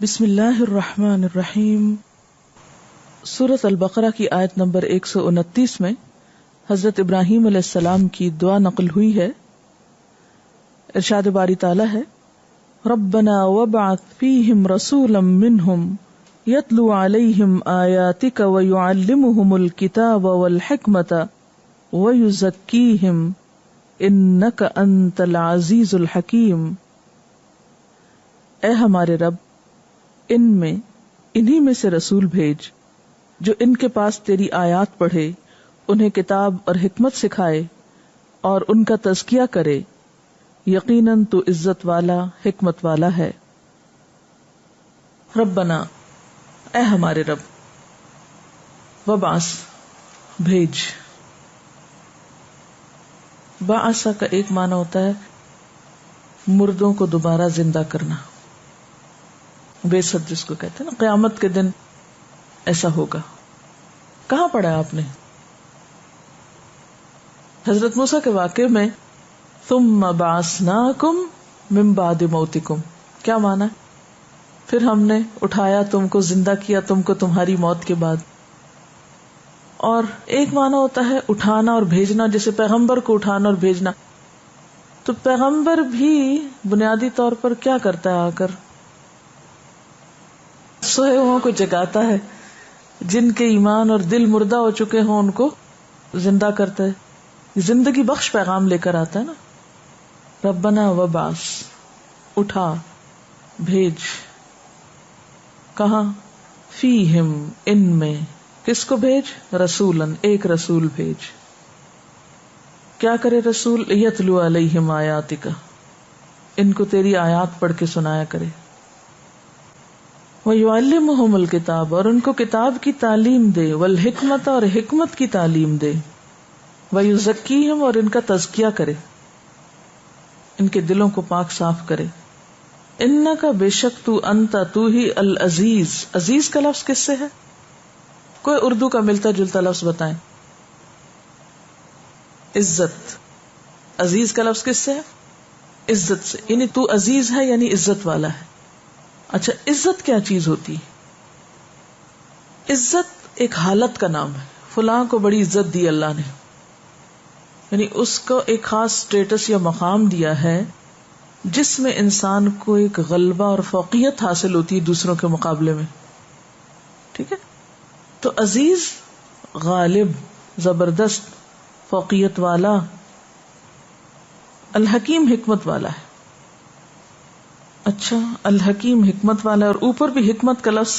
بسم اللہ الرحمن الرحیم۔ سورۃ البقرہ کی آیت نمبر 129 میں حضرت ابراہیم علیہ السلام کی دعا نقل ہوئی ہے۔ ارشاد باری تعالی ہے، ربنا وابعث فیہم رسولا منہم یتلو علیہم آیاتک ویعلمہم الکتاب والحکمت ویزکیہم انک انت العزیز الحکیم۔ اے ہمارے رب، انہی میں سے رسول بھیج جو ان کے پاس تیری آیات پڑھے، انہیں کتاب اور حکمت سکھائے اور ان کا تزکیہ کرے، یقیناً تو عزت والا حکمت والا ہے۔ ربنا، اے ہمارے رب، وبعث، بھیج۔ بعث کا ایک معنی ہوتا ہے مردوں کو دوبارہ زندہ کرنا، بیست جس کو کہتے ہیں نا، قیامت کے دن ایسا ہوگا۔ کہاں پڑھا آپ نے؟ حضرت موسیٰ کے واقعے میں ثم بعثناکم من بعد موتکم، کیا معنی ہے؟ پھر ہم نے اٹھایا تم کو، زندہ کیا تم کو تمہاری موت کے بعد۔ اور ایک معنی ہوتا ہے اٹھانا اور بھیجنا، جیسے پیغمبر کو اٹھانا اور بھیجنا۔ تو پیغمبر بھی بنیادی طور پر کیا کرتا ہے؟ آ کر سوئے ہوں کو جگاتا ہے، جن کے ایمان اور دل مردہ ہو چکے ہوں ان کو زندہ کرتا ہے، زندگی بخش پیغام لے کر آتا ہے نا۔ ربنا وبعث، اٹھا، بھیج۔ کہاں؟ فیہم، ان میں۔ کس کو بھیج؟ رسولن، ایک رسول بھیج۔ کیا کرے رسول؟ یتلو علیہم آیاتک، ان کو تیری آیات پڑھ کے سنایا کرے۔ وَيُعَلِّمُهُمُ الْكِتَابَ، اور ان کو کتاب کی تعلیم دے، والحکمت، اور حکمت کی تعلیم دے، وَيُزَكِّيهِمْ، اور ان کا تزکیہ کرے، ان کے دلوں کو پاک صاف کرے۔ اِنَّكَ، بے شک تو، انت، تو ہی، العزیز، عزیز کا لفظ کس سے ہے؟ کوئی اردو کا ملتا جلتا لفظ بتائیں۔ عزت، عزیز کا لفظ کس سے ہے؟ عزت سے، یعنی تو عزیز ہے یعنی عزت والا ہے۔ اچھا، عزت کیا چیز ہوتی ہے؟ عزت ایک حالت کا نام ہے، فلاں کو بڑی عزت دی اللہ نے، یعنی اس کو ایک خاص سٹیٹس یا مقام دیا ہے جس میں انسان کو ایک غلبہ اور فوقیت حاصل ہوتی ہے دوسروں کے مقابلے میں۔ ٹھیک ہے؟ تو عزیز غالب، زبردست، فوقیت والا۔ الحکیم حکمت والا ہے۔ اچھا، الحکیم حکمت والا، اور اوپر بھی حکمت کا لفظ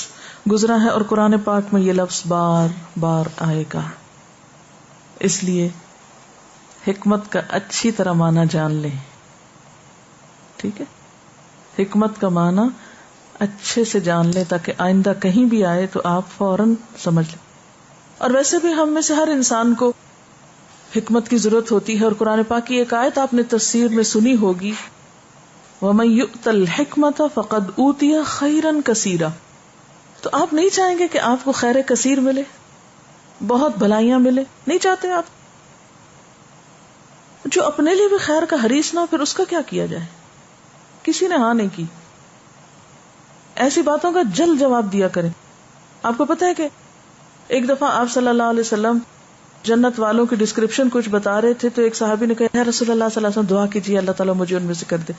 گزرا ہے، اور قرآن پاک میں یہ لفظ بار بار آئے گا، اس لیے حکمت کا اچھی طرح معنی جان لیں۔ ٹھیک ہے؟ حکمت کا معنی اچھے سے جان لیں تاکہ آئندہ کہیں بھی آئے تو آپ فوراً سمجھ لیں۔ اور ویسے بھی ہم میں سے ہر انسان کو حکمت کی ضرورت ہوتی ہے، اور قرآن پاک کی ایک آیت آپ نے تفسیر میں سنی ہوگی، وَمَن يُؤْتَ الْحِكْمَةَ فَقَدْ أُوتِيَ خَيْرًا كَثِيرًا۔ تو آپ نہیں چاہیں گے کہ آپ کو خیر کثیر ملے، بہت بھلائیاں ملے؟ نہیں چاہتے آپ؟ جو اپنے لیے بھی خیر کا حریص نہ ہو، پھر اس کا کیا کیا جائے؟ کسی نے ہاں نہیں کی۔ ایسی باتوں کا جلد جواب دیا کریں۔ آپ کو پتہ ہے کہ ایک دفعہ آپ صلی اللہ علیہ وسلم جنت والوں کی ڈسکرپشن کچھ بتا رہے تھے، تو ایک صحابی نے کہا، یا رسول اللہ صلی اللہ علیہ وسلم، دعا کیجیے اللہ تعالیٰ مجھے ان میں سے کر دے۔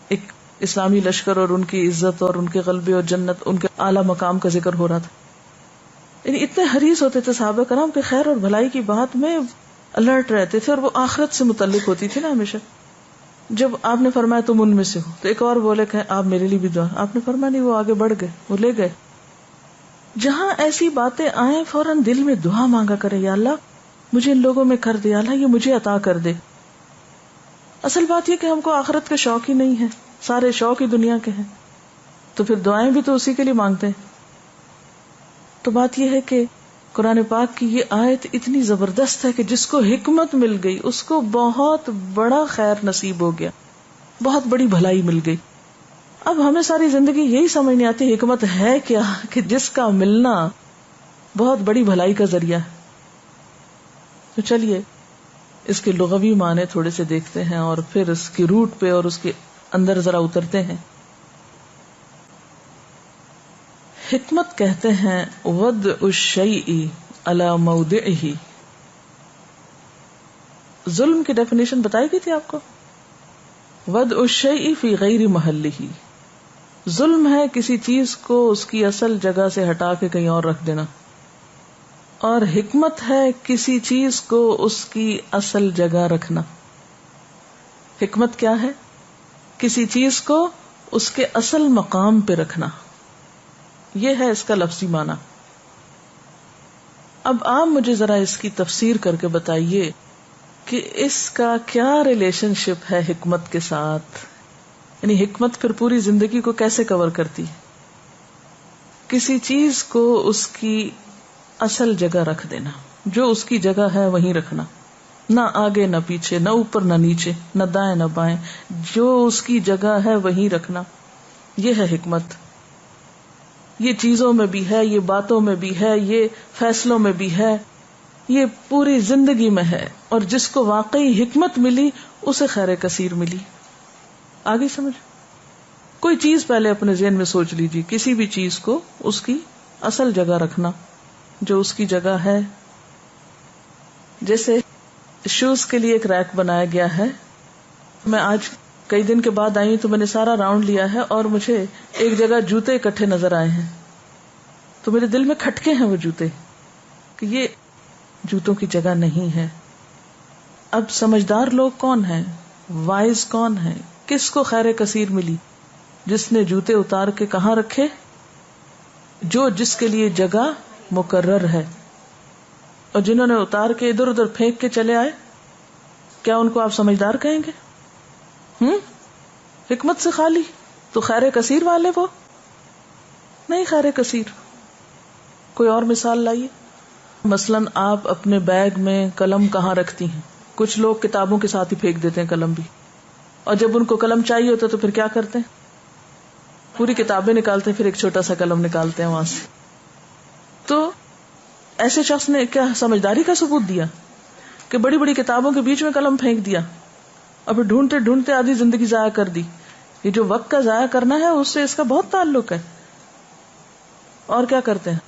ایک اسلامی لشکر اور ان کی عزت اور ان کے غلبے اور جنت، ان کے اعلیٰ مقام کا ذکر ہو رہا تھا۔ یعنی اتنے حریص ہوتے تھے صحابہ کرام کہ خیر اور بھلائی کی بات میں الرٹ رہتے تھے، اور وہ آخرت سے متعلق ہوتی تھی نا ہمیشہ۔ جب آپ نے فرمایا تم ان میں سے ہو، تو ایک اور بولے کہ آپ میرے لیے بھی دعا۔ آپ نے فرمایا نہیں، وہ آگے بڑھ گئے، وہ لے گئے۔ جہاں ایسی باتیں آئیں فوراً دل میں دعا مانگا کرے، یا اللہ مجھے ان لوگوں میں کر دے، یا اللہ یہ مجھے عطا کر دے۔ اصل بات یہ کہ ہم کو آخرت کا شوق ہی نہیں ہے، سارے شوق ہی دنیا کے ہیں، تو پھر دعائیں بھی تو اسی کے لیے مانگتے ہیں۔ تو بات یہ ہے کہ قرآن پاک کی یہ آیت اتنی زبردست ہے کہ جس کو حکمت مل گئی اس کو بہت بڑا خیر نصیب ہو گیا، بہت بڑی بھلائی مل گئی۔ اب ہمیں ساری زندگی یہی سمجھ نہیں آتی حکمت ہے کیا، کہ جس کا ملنا بہت بڑی بھلائی کا ذریعہ ہے۔ تو چلیے اس کے لغوی معنی تھوڑے سے دیکھتے ہیں، اور پھر اس کی روٹ پہ اور اس کے اندر ذرا اترتے ہیں۔ حکمت کہتے ہیں وضع الشیء علی موضعہ. ظلم کی ڈیفینیشن بتائی گئی تھی آپ کو. وضع الشیء فی غیر محلہ، ظلم ہے کسی چیز کو اس کی اصل جگہ سے ہٹا کے کہیں اور رکھ دینا، اور حکمت ہے کسی چیز کو اس کی اصل جگہ رکھنا. حکمت کیا ہے؟ کسی چیز کو اس کے اصل مقام پہ رکھنا، یہ ہے اس کا لفظی معنی. اب آپ مجھے ذرا اس کی تفسیر کر کے بتائیے کہ اس کا کیا ریلیشن شپ ہے حکمت کے ساتھ، یعنی حکمت پھر پوری زندگی کو کیسے کور کرتی ہے؟ کسی چیز کو اس کی اصل جگہ رکھ دینا، جو اس کی جگہ ہے وہیں رکھنا، نہ آگے نہ پیچھے، نہ اوپر نہ نیچے، نہ دائیں نہ بائیں، جو اس کی جگہ ہے وہیں رکھنا، یہ ہے حکمت. یہ چیزوں میں بھی ہے، یہ باتوں میں بھی ہے، یہ فیصلوں میں بھی ہے، یہ پوری زندگی میں ہے. اور جس کو واقعی حکمت ملی اسے خیر کثیر ملی. آگے سمجھ. کوئی چیز پہلے اپنے ذہن میں سوچ لیجیے، کسی بھی چیز کو اس کی اصل جگہ رکھنا، جو اس کی جگہ ہے. جیسے شوز کے لیے ایک ریک بنایا گیا ہے. میں آج کئی دن کے بعد آئی تو میں نے سارا راؤنڈ لیا ہے اور مجھے ایک جگہ جوتے اکٹھے نظر آئے ہیں، تو میرے دل میں کھٹکے ہیں وہ جوتے کہ یہ جوتوں کی جگہ نہیں ہے. اب سمجھدار لوگ کون ہیں، وائز کون ہیں، کس کو خیر کثیر ملی؟ جس نے جوتے اتار کے کہاں رکھے، جو جس کے لیے جگہ مقرر ہے. اور جنہوں نے اتار کے ادھر ادھر پھینک کے چلے آئے، کیا ان کو آپ سمجھدار کہیں گے؟ حکمت سے خالی تو خیر کثیر والے وہ نہیں. خیر کثیر. کوئی اور مثال لائیے. مثلاً آپ اپنے بیگ میں قلم کہاں رکھتی ہیں؟ کچھ لوگ کتابوں کے ساتھ ہی پھینک دیتے ہیں قلم بھی، اور جب ان کو قلم چاہیے ہوتا تو پھر کیا کرتے ہیں؟ پوری کتابیں نکالتے ہیں، پھر ایک چھوٹا سا قلم نکالتے ہیں وہاں سے. تو ایسے شخص نے کیا سمجھداری کا ثبوت دیا کہ بڑی بڑی کتابوں کے بیچ میں قلم پھینک دیا اور پھر ڈھونڈتے ڈھونڈتے آدھی زندگی ضائع کر دی. یہ جو وقت کا ضائع کرنا ہے اس سے اس کا بہت تعلق ہے. اور کیا کرتے ہیں؟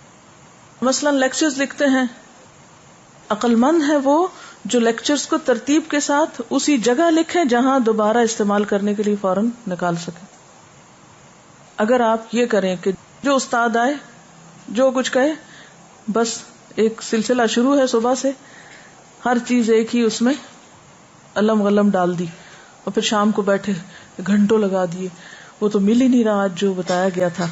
مثلا لیکچرز لکھتے ہیں. عقل مند ہے وہ جو لیکچرز کو ترتیب کے ساتھ اسی جگہ لکھیں جہاں دوبارہ استعمال کرنے کے لیے فوراً نکال سکیں. اگر آپ یہ کریں کہ جو استاد آئے جو کچھ کہے بس ایک سلسلہ شروع ہے صبح سے، ہر چیز ایک ہی اس میں علم غلم ڈال دی، اور پھر شام کو بیٹھے گھنٹوں لگا دیے، وہ تو مل ہی نہیں رہا آج جو بتایا گیا تھا.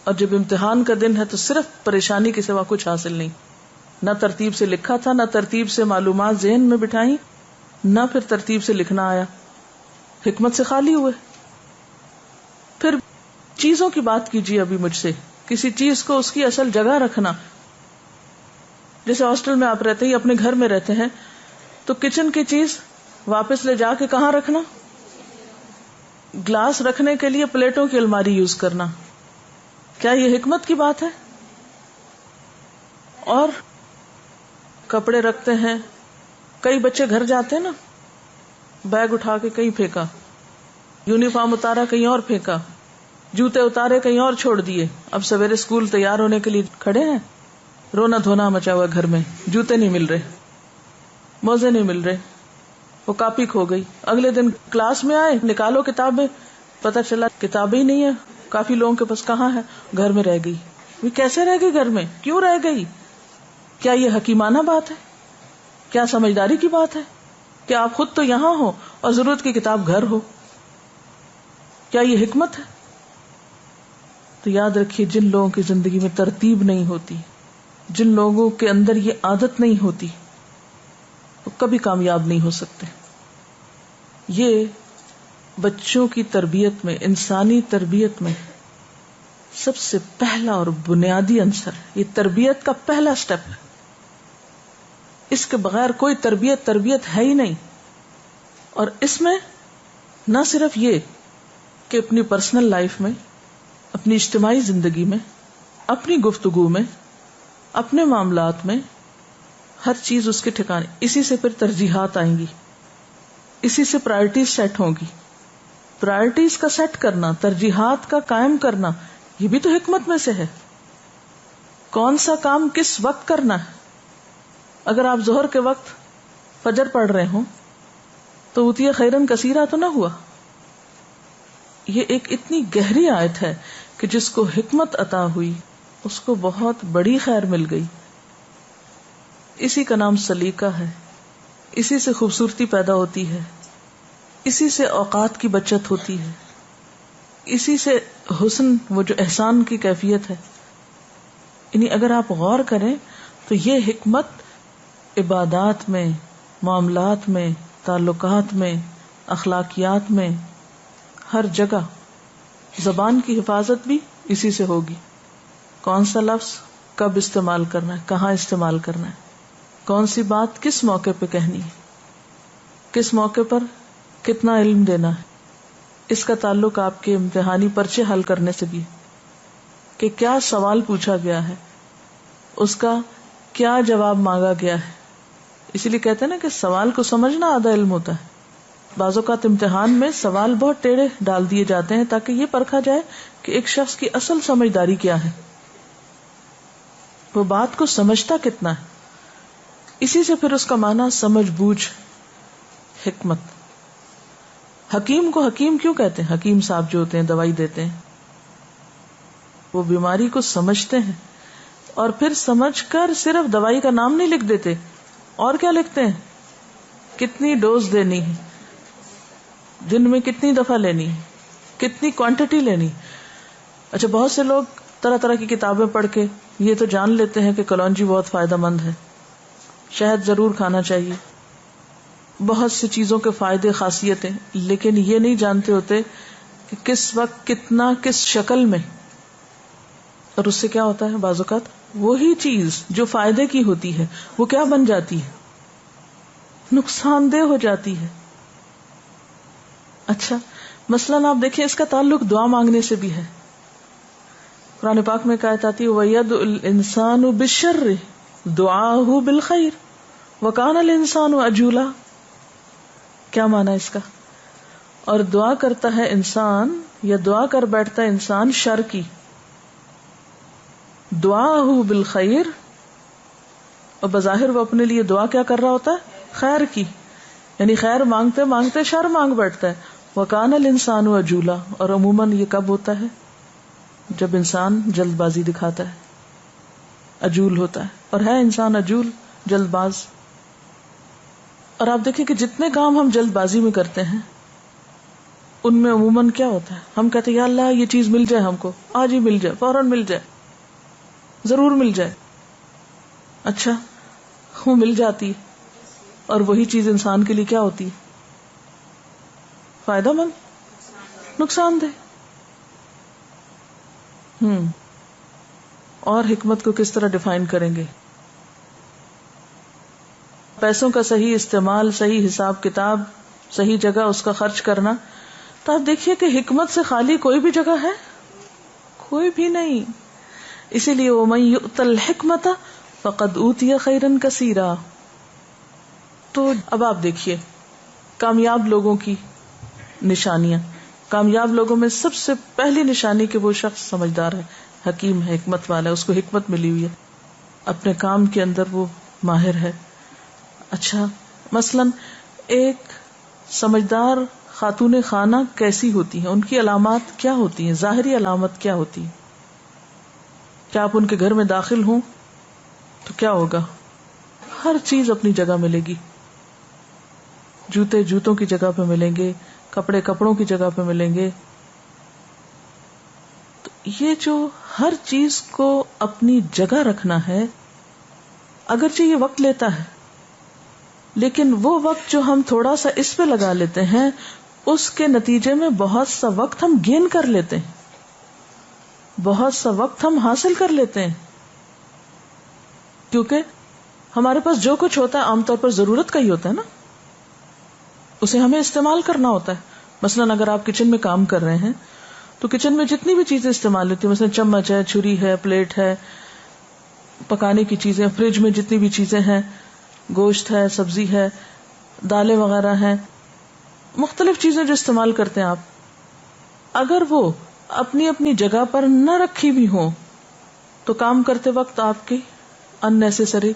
اور جب امتحان کا دن ہے تو صرف پریشانی کے سوا کچھ حاصل نہیں. نہ ترتیب سے لکھا تھا، نہ ترتیب سے معلومات ذہن میں بٹھائی، نہ پھر ترتیب سے لکھنا آیا. حکمت سے خالی ہوئے. پھر چیزوں کی بات کیجیے ابھی مجھ سے. کسی چیز کو اس کی اصل جگہ رکھنا. جیسے ہاسٹل میں آپ رہتے ہیں، اپنے گھر میں رہتے ہیں، تو کچن کی چیز واپس لے جا کے کہاں رکھنا؟ گلاس رکھنے کے لیے پلیٹوں کی الماری یوز کرنا. کیا یہ حکمت کی بات ہے؟ اور کپڑے رکھتے ہیں، کئی بچے گھر جاتے ہیں نا، بیگ اٹھا کے کہیں پھینکا، یونیفارم اتارا کہیں اور پھینکا، جوتے اتارے کہیں اور چھوڑ دیے. اب سویرے اسکول تیار ہونے کے لیے کھڑے ہیں، رونا دھونا مچا ہوا گھر میں، جوتے نہیں مل رہے، موزے نہیں مل رہے، وہ کاپی کھو گئی. اگلے دن کلاس میں آئے، نکالو کتابیں، پتہ چلا کتابیں ہی نہیں ہے. کافی لوگوں کے پاس کہاں ہے؟ گھر میں رہ گئی. وہ کیسے رہ گئی گھر میں؟ کیوں رہ گئی؟ کیا یہ حکیمانہ بات ہے؟ کیا سمجھداری کی بات ہے؟ کیا آپ خود تو یہاں ہو اور ضرورت کی کتاب گھر ہو؟ کیا یہ حکمت ہے؟ تو یاد رکھیے، جن لوگوں کی زندگی میں ترتیب نہیں ہوتی، جن لوگوں کے اندر یہ عادت نہیں ہوتی، وہ کبھی کامیاب نہیں ہو سکتے. یہ بچوں کی تربیت میں، انسانی تربیت میں سب سے پہلا اور بنیادی عنصر، یہ تربیت کا پہلا سٹیپ ہے. اس کے بغیر کوئی تربیت ہے ہی نہیں. اور اس میں نہ صرف یہ کہ اپنی پرسنل لائف میں، اپنی اجتماعی زندگی میں، اپنی گفتگو میں، اپنے معاملات میں، ہر چیز اس کے ٹھکانے. اسی سے پھر ترجیحات آئیں گی، اسی سے پرائرٹیز سیٹ ہوں گی. پرائرٹیز کا سیٹ کرنا، ترجیحات کا قائم کرنا، یہ بھی تو حکمت میں سے ہے. کون سا کام کس وقت کرنا ہے. اگر آپ ظہر کے وقت فجر پڑھ رہے ہوں تو اوتیہ خیرن کثیرہ تو نہ ہوا. یہ ایک اتنی گہری آیت ہے کہ جس کو حکمت عطا ہوئی اس کو بہت بڑی خیر مل گئی. اسی کا نام سلیقہ ہے. اسی سے خوبصورتی پیدا ہوتی ہے. اسی سے اوقات کی بچت ہوتی ہے. اسی سے حسن، وہ جو احسان کی کیفیت ہے. یعنی اگر آپ غور کریں تو یہ حکمت عبادات میں، معاملات میں، تعلقات میں، اخلاقیات میں، ہر جگہ. زبان کی حفاظت بھی اسی سے ہوگی. کون سا لفظ کب استعمال کرنا ہے، کہاں استعمال کرنا ہے، کون سی بات کس موقع پہ کہنی ہے، کس موقع پر کتنا علم دینا ہے. اس کا تعلق آپ کے امتحانی پرچے حل کرنے سے بھی ہے کہ کیا سوال پوچھا گیا ہے، اس کا کیا جواب مانگا گیا ہے. اسی لیے کہتے ہیں نا کہ سوال کو سمجھنا آدھا علم ہوتا ہے. بعض اوقات امتحان میں سوال بہت ٹیڑھے ڈال دیے جاتے ہیں تاکہ یہ پرکھا جائے کہ ایک شخص کی اصل سمجھداری کیا ہے، وہ بات کو سمجھتا کتنا ہے. اسی سے پھر اس کا معنی سمجھ بوجھ، حکمت. حکیم کو حکیم کیوں کہتے ہیں؟ حکیم صاحب جو ہوتے ہیں دوائی دیتے ہیں، وہ بیماری کو سمجھتے ہیں اور پھر سمجھ کر صرف دوائی کا نام نہیں لکھ دیتے. اور کیا لکھتے ہیں؟ کتنی ڈوز دینی ہے، دن میں کتنی دفعہ لینی ہے، کتنی کوانٹٹی لینی. اچھا، بہت سے لوگ طرح طرح کی کتابیں پڑھ کے یہ تو جان لیتے ہیں کہ کلونجی بہت فائدہ مند ہے، شہد ضرور کھانا چاہیے، بہت سی چیزوں کے فائدے خاصیتیں، لیکن یہ نہیں جانتے ہوتے کہ کس وقت کتنا کس شکل میں. اور اس سے کیا ہوتا ہے؟ بعض اوقات وہی چیز جو فائدے کی ہوتی ہے وہ کیا بن جاتی ہے؟ نقصان دہ ہو جاتی ہے. اچھا، مثلاً آپ دیکھیں اس کا تعلق دعا مانگنے سے بھی ہے. قرآن پاک میں کہا آتی ہے وَيَدْعُ الْإِنسَانُ بِالشَّرِّ دُعَاهُ بِالْخَيْرِ وَكَانَ الْإِنسَانُ عَجُولًا. کیا معنی اس کا؟ اور دعا کرتا ہے انسان یا دعا کر بیٹھتا ہے انسان شر کی. دعاہو بالخیر، اور بظاہر وہ اپنے لیے دعا کیا کر رہا ہوتا ہے؟ خیر کی. یعنی خیر مانگتے مانگتے شر مانگ بیٹھتا ہے. وَكَانَ الْإِنسَانُ عَجُولًا. اور عموماً یہ کب ہوتا ہے؟ جب انسان جلد بازی دکھاتا ہے، عجول ہوتا ہے. اور ہے انسان عجول، جلد باز. اور آپ دیکھیں کہ جتنے کام ہم جلد بازی میں کرتے ہیں ان میں عموماً کیا ہوتا ہے؟ ہم کہتے ہیں یا اللہ یہ چیز مل جائے، ہم کو آج ہی مل جائے، فوراً مل جائے، ضرور مل جائے. اچھا، وہ مل جاتی اور وہی چیز انسان کے لیے کیا ہوتی؟ فائدہ مند، نقصان دہ. اور حکمت کو کس طرح ڈیفائن کریں گے؟ پیسوں کا صحیح استعمال، صحیح حساب کتاب، صحیح جگہ اس کا خرچ کرنا. تو آپ دیکھیے کہ حکمت سے خالی کوئی بھی جگہ ہے؟ کوئی بھی نہیں. اسی لیے وَمَن يُؤْتَ الْحِكْمَةَ فَقَدْ أُوتِيَ خَيْرًا كَثِيرًا. تو اب آپ دیکھیے کامیاب لوگوں کی نشانیاں. کامیاب لوگوں میں سب سے پہلی نشانی کہ وہ شخص سمجھدار ہے، حکیم ہے، حکمت والا ہے، اس کو حکمت ملی ہوئی ہے، اپنے کام کے اندر وہ ماہر ہے. اچھا، مثلاً ایک سمجھدار خاتون خانہ کیسی ہوتی ہیں؟ ان کی علامات کیا ہوتی ہیں؟ ظاہری علامت کیا ہوتی ہے؟ کیا آپ ان کے گھر میں داخل ہوں تو کیا ہوگا؟ ہر چیز اپنی جگہ ملے گی. جوتے جوتوں کی جگہ پہ ملیں گے، کپڑے کپڑوں کی جگہ پہ ملیں گے. تو یہ جو ہر چیز کو اپنی جگہ رکھنا ہے، اگرچہ یہ وقت لیتا ہے، لیکن وہ وقت جو ہم تھوڑا سا اس پہ لگا لیتے ہیں اس کے نتیجے میں بہت سا وقت ہم گین کر لیتے ہیں، بہت سا وقت ہم حاصل کر لیتے ہیں. کیونکہ ہمارے پاس جو کچھ ہوتا ہے عام طور پر ضرورت کا ہی ہوتا ہے نا، اسے ہمیں استعمال کرنا ہوتا ہے. مثلاً اگر آپ کچن میں کام کر رہے ہیں تو کچن میں جتنی بھی چیزیں استعمال ہوتی ہیں، مثلاً چمچ ہے، چھری ہے، پلیٹ ہے، پکانے کی چیزیں، فریج میں جتنی بھی چیزیں ہیں، گوشت ہے، سبزی ہے، دالیں وغیرہ ہیں، مختلف چیزیں جو استعمال کرتے ہیں آپ، اگر وہ اپنی اپنی جگہ پر نہ رکھی بھی ہوں تو کام کرتے وقت آپ کی unnecessary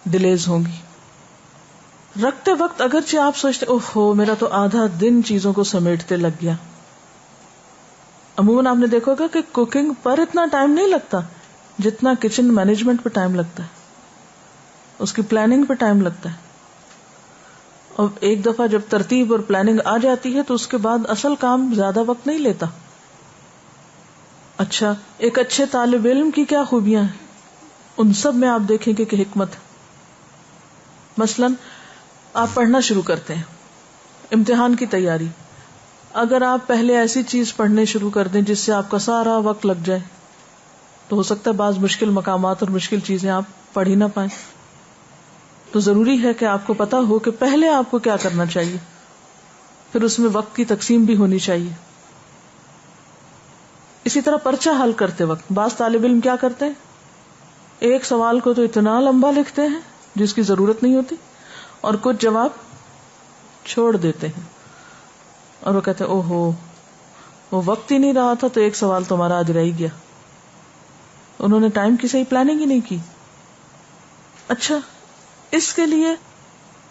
ڈیلیز ہوں گی. رکھتے وقت اگرچہ آپ سوچتے اوہو میرا تو آدھا دن چیزوں کو سمیٹتے لگ گیا. عموماً آپ نے دیکھا ہوگا کہ کوکنگ پر اتنا ٹائم نہیں لگتا جتنا کچن مینجمنٹ پہ ٹائم لگتا ہے, اس کی پلاننگ پہ ٹائم لگتا ہے. اور ایک دفعہ جب ترتیب اور پلاننگ آ جاتی ہے تو اس کے بعد اصل کام زیادہ وقت نہیں لیتا. اچھا, ایک اچھے طالب علم کی کیا خوبیاں ہیں؟ ان سب میں آپ دیکھیں کہ حکمت. مثلاً آپ پڑھنا شروع کرتے ہیں, امتحان کی تیاری, اگر آپ پہلے ایسی چیز پڑھنے شروع کر دیں جس سے آپ کا سارا وقت لگ جائے تو ہو سکتا ہے بعض مشکل مقامات اور مشکل چیزیں آپ پڑھ ہی نہ پائیں. تو ضروری ہے کہ آپ کو پتا ہو کہ پہلے آپ کو کیا کرنا چاہیے, پھر اس میں وقت کی تقسیم بھی ہونی چاہیے. اسی طرح پرچہ حل کرتے وقت بعض طالب علم کیا کرتے ہیں, ایک سوال کو تو اتنا لمبا لکھتے ہیں جس کی ضرورت نہیں ہوتی, اور کچھ جواب چھوڑ دیتے ہیں اور وہ کہتے ہیں اوہو وہ وقت ہی نہیں رہا تھا تو ایک سوال تو ہمارا آج رہ ہی گیا. انہوں نے ٹائم کی صحیح پلاننگ ہی نہیں کی. اچھا, اس کے لیے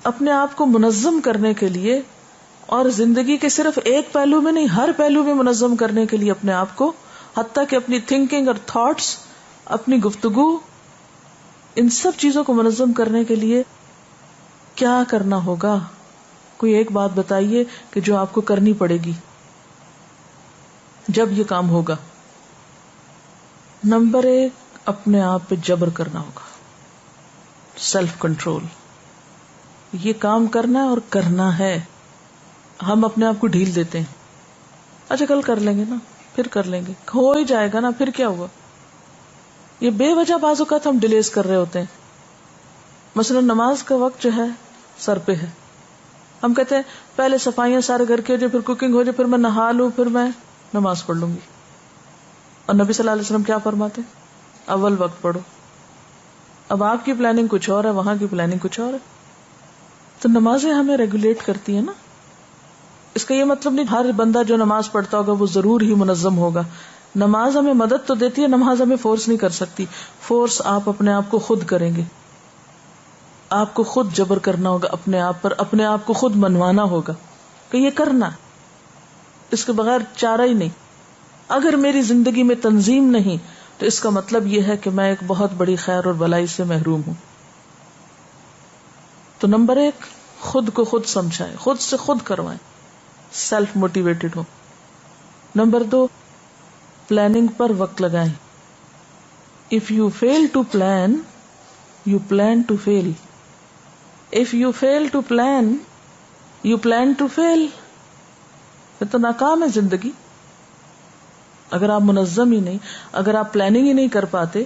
اپنے آپ کو منظم کرنے کے لیے اور زندگی کے صرف ایک پہلو میں نہیں ہر پہلو میں منظم کرنے کے لیے اپنے آپ کو, حتیٰ کہ اپنی تھنکنگ اور تھاٹس, اپنی گفتگو, ان سب چیزوں کو منظم کرنے کے لیے کیا کرنا ہوگا؟ کوئی ایک بات بتائیے کہ جو آپ کو کرنی پڑے گی جب یہ کام ہوگا. نمبر 1, اپنے آپ پہ جبر کرنا ہوگا, سیلف کنٹرول. یہ کام کرنا ہے اور کرنا ہے. ہم اپنے آپ کو ڈھیل دیتے ہیں, اچھا کل کر لیں گے نا, پھر کر لیں گے, ہو ہی جائے گا نا, پھر کیا ہوا. یہ بے وجہ بعض اوقات ہم ڈیلیز کر رہے ہوتے ہیں. مثلا نماز کا وقت جو ہے سر پہ ہے, ہم کہتے ہیں پہلے صفائیاں سارے گھر کی ہو جائے, پھر کوکنگ ہو جائے, پھر میں نہا لوں, پھر میں نماز پڑھ لوں گی. اور نبی صلی اللہ علیہ وسلم کیا فرماتے, اول وقت پڑھو. اب آپ کی پلاننگ کچھ اور ہے, وہاں کی پلاننگ کچھ اور ہے. تو نمازیں ہمیں ریگولیٹ کرتی ہیں نا. اس کا یہ مطلب نہیں ہر بندہ جو نماز پڑھتا ہوگا وہ ضرور ہی منظم ہوگا. نماز ہمیں مدد تو دیتی ہے, نماز ہمیں فورس نہیں کر سکتی. فورس آپ اپنے آپ کو خود کریں گے. آپ کو خود جبر کرنا ہوگا اپنے آپ پر, اپنے آپ کو خود منوانا ہوگا کہ یہ کرنا, اس کے بغیر چارہ ہی نہیں. اگر میری زندگی میں تنظیم نہیں تو اس کا مطلب یہ ہے کہ میں ایک بہت بڑی خیر اور بلائی سے محروم ہوں. تو نمبر 1, خود کو خود سمجھائیں, خود سے خود کروائیں, سیلف موٹیویٹڈ ہو. نمبر 2, پلاننگ پر وقت لگائیں. If you fail to plan, you plan to fail. If you fail to plan, you plan to fail. یہ تو ناکام ہے زندگی. اگر آپ منظم ہی نہیں, اگر آپ پلاننگ ہی نہیں کر پاتے,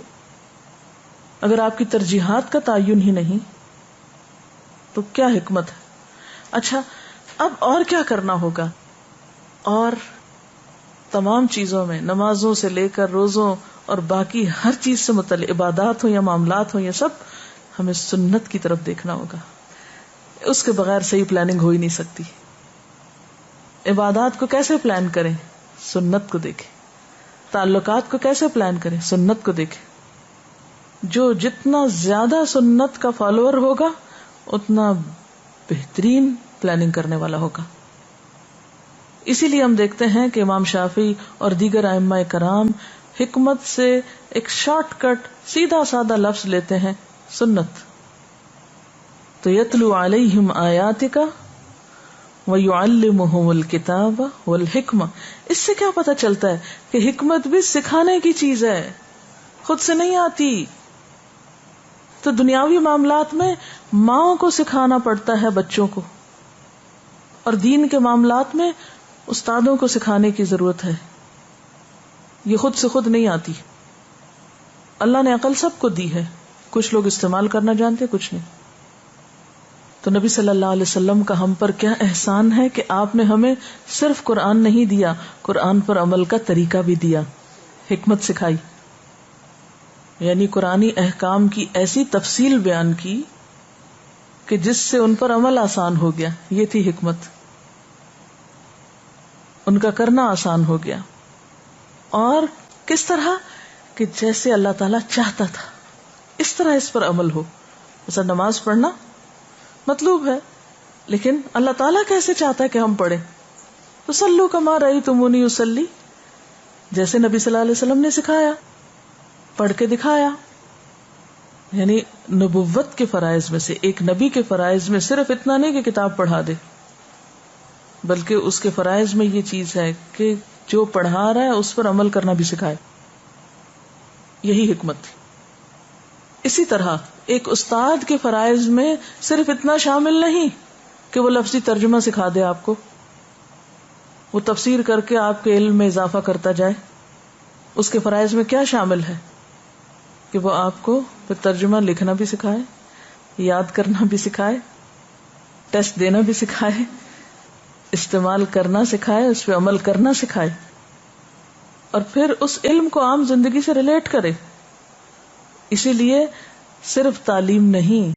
اگر آپ کی ترجیحات کا تعین ہی نہیں, تو کیا حکمت ہے. اچھا, اب اور کیا کرنا ہوگا؟ اور تمام چیزوں میں, نمازوں سے لے کر روزوں اور باقی ہر چیز سے متعلق عبادات ہوں یا معاملات ہوں, یہ سب ہمیں سنت کی طرف دیکھنا ہوگا. اس کے بغیر صحیح پلاننگ ہو ہی نہیں سکتی. عبادات کو کیسے پلان کریں؟ سنت کو دیکھیں. تعلقات کو کیسے پلان کریں؟ سنت کو دیکھیں. جو جتنا زیادہ سنت کا فالوور ہوگا اتنا بہترین پلاننگ کرنے والا ہوگا. اسی لیے ہم دیکھتے ہیں کہ امام شافعی اور دیگر ائمہ کرام حکمت سے ایک شارٹ کٹ سیدھا سادہ لفظ لیتے ہیں, سنت. تو یتلو علیہم آیاتک ویعلمہم الکتاب والحکمہ. اس سے کیا پتہ چلتا ہے کہ حکمت بھی سکھانے کی چیز ہے, خود سے نہیں آتی. تو دنیاوی معاملات میں ماؤں کو سکھانا پڑتا ہے بچوں کو, اور دین کے معاملات میں استادوں کو سکھانے کی ضرورت ہے. یہ خود سے خود نہیں آتی. اللہ نے عقل سب کو دی ہے, کچھ لوگ استعمال کرنا جانتے, کچھ نہیں. تو نبی صلی اللہ علیہ وسلم کا ہم پر کیا احسان ہے کہ آپ نے ہمیں صرف قرآن نہیں دیا, قرآن پر عمل کا طریقہ بھی دیا, حکمت سکھائی. یعنی قرآنی احکام کی ایسی تفصیل بیان کی کہ جس سے ان پر عمل آسان ہو گیا. یہ تھی حکمت, ان کا کرنا آسان ہو گیا. اور کس طرح کہ جیسے اللہ تعالیٰ چاہتا تھا اس طرح اس پر عمل ہو. مثلا نماز پڑھنا مطلوب ہے، لیکن اللہ تعالیٰ کیسے چاہتا ہے کہ ہم پڑھیں؟ تو صلو کما رأیتمونی اصلی، جیسے نبی صلی اللہ علیہ وسلم نے سکھایا، پڑھ کے دکھایا. یعنی نبوت کے فرائض میں سے، ایک نبی کے فرائض میں صرف اتنا نہیں کہ کتاب پڑھا دے، بلکہ اس کے فرائض میں یہ چیز ہے کہ جو پڑھا رہا ہے اس پر عمل کرنا بھی سکھائے. یہی حکمت تھی. اسی طرح ایک استاد کے فرائض میں صرف اتنا شامل نہیں کہ وہ لفظی ترجمہ سکھا دے آپ کو، وہ تفسیر کر کے آپ کے علم میں اضافہ کرتا جائے. اس کے فرائض میں کیا شامل ہے کہ وہ آپ کو پھر ترجمہ لکھنا بھی سکھائے، یاد کرنا بھی سکھائے، ٹیسٹ دینا بھی سکھائے، استعمال کرنا سکھائے، اس پہ عمل کرنا سکھائے، اور پھر اس علم کو عام زندگی سے ریلیٹ کرے. اسی لیے صرف تعلیم نہیں